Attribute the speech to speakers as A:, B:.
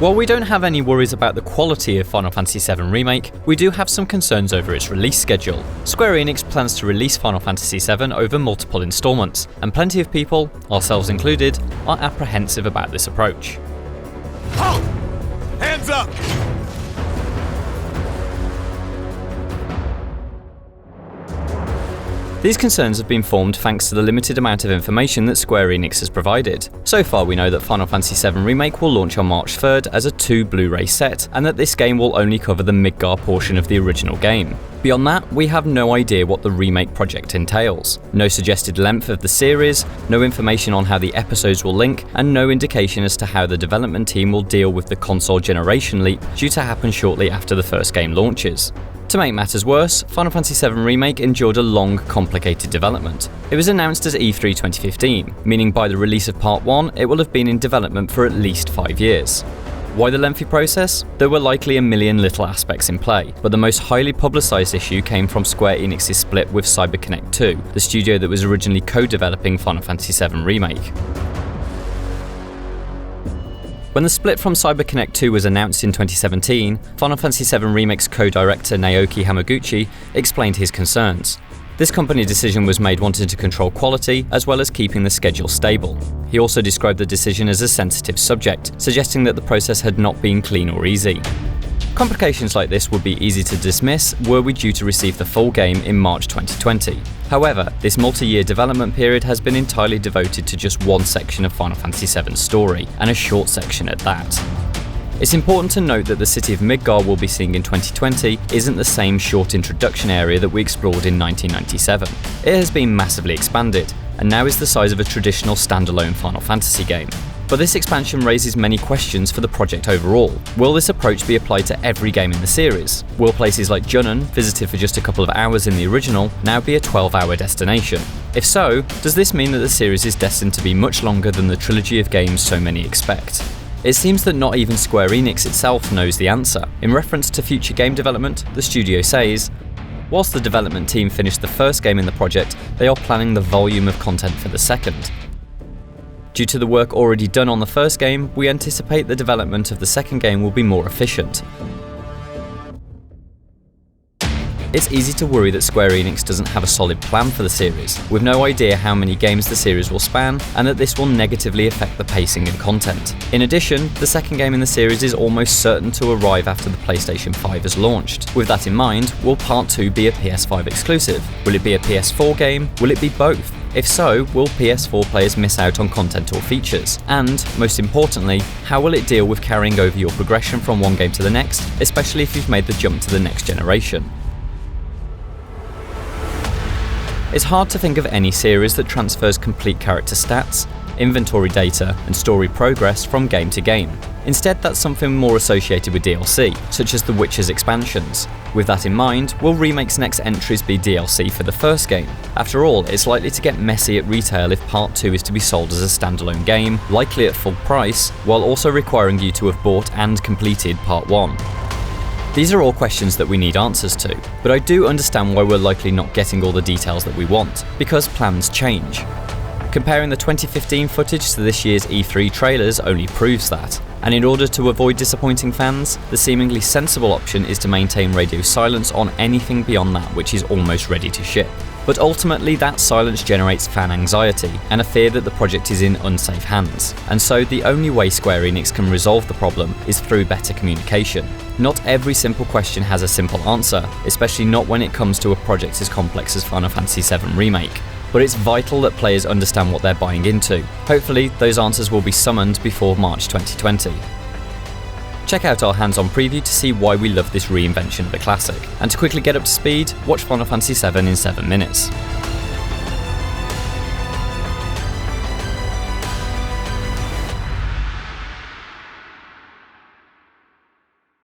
A: While we don't have any worries about the quality of Final Fantasy VII Remake, we do have some concerns over its release schedule. Square Enix plans to release Final Fantasy VII over multiple installments, and plenty of people, ourselves included, are apprehensive about this approach.
B: Halt! Hands up!
A: These concerns have been formed thanks to the limited amount of information that Square Enix has provided. So far we know that Final Fantasy VII Remake will launch on March 3rd as a 2 Blu-ray set, and that this game will only cover the Midgar portion of the original game. Beyond that, we have no idea what the remake project entails. No suggested length of the series, no information on how the episodes will link, and no indication as to how the development team will deal with the console generation leap due to happen shortly after the first game launches. To make matters worse, Final Fantasy VII Remake endured a long, complicated development. It was announced as E3 2015, meaning by the release of Part 1, it will have been in development for at least 5 years. Why the lengthy process? There were likely a million little aspects in play, but the most highly publicised issue came from Square Enix's split with CyberConnect 2, the studio that was originally co-developing Final Fantasy VII Remake. When the split from CyberConnect 2 was announced in 2017, Final Fantasy VII Remake's co-director Naoki Hamaguchi explained his concerns. This company decision was made wanting to control quality, as well as keeping the schedule stable. He also described the decision as a sensitive subject, suggesting that the process had not been clean or easy. Complications like this would be easy to dismiss were we due to receive the full game in March 2020. However, this multi-year development period has been entirely devoted to just one section of Final Fantasy VII's story, and a short section at that. It's important to note that the city of Midgar we'll be seeing in 2020 isn't the same short introduction area that we explored in 1997. It has been massively expanded, and now is the size of a traditional standalone Final Fantasy game. But this expansion raises many questions for the project overall. Will this approach be applied to every game in the series? Will places like Junon, visited for just a couple of hours in the original, now be a 12-hour destination? If so, does this mean that the series is destined to be much longer than the trilogy of games so many expect? It seems that not even Square Enix itself knows the answer. In reference to future game development, the studio says, whilst the development team finished the first game in the project, they are planning the volume of content for the second. Due to the work already done on the first game, we anticipate the development of the second game will be more efficient. It's easy to worry that Square Enix doesn't have a solid plan for the series, with no idea how many games the series will span, and that this will negatively affect the pacing and content. In addition, the second game in the series is almost certain to arrive after the PlayStation 5 has launched. With that in mind, will Part 2 be a PS5 exclusive? Will it be a PS4 game? Will it be both? If so, will PS4 players miss out on content or features? And, most importantly, how will it deal with carrying over your progression from one game to the next, especially if you've made the jump to the next generation? It's hard to think of any series that transfers complete character stats, inventory data, and story progress from game to game. Instead, that's something more associated with DLC, such as The Witcher's expansions. With that in mind, will Remake's next entries be DLC for the first game? After all, it's likely to get messy at retail if Part 2 is to be sold as a standalone game, likely at full price, while also requiring you to have bought and completed Part 1. These are all questions that we need answers to, but I do understand why we're likely not getting all the details that we want, because plans change. Comparing the 2015 footage to this year's E3 trailers only proves that, and in order to avoid disappointing fans, the seemingly sensible option is to maintain radio silence on anything beyond that which is almost ready to ship. But ultimately that silence generates fan anxiety, and a fear that the project is in unsafe hands. And so the only way Square Enix can resolve the problem is through better communication. Not every simple question has a simple answer, especially not when it comes to a project as complex as Final Fantasy VII Remake. But it's vital that players understand what they're buying into. Hopefully, those answers will be summoned before March 2020. Check out our hands-on preview to see why we love this reinvention of a classic. And to quickly get up to speed, watch Final Fantasy VII in 7 minutes.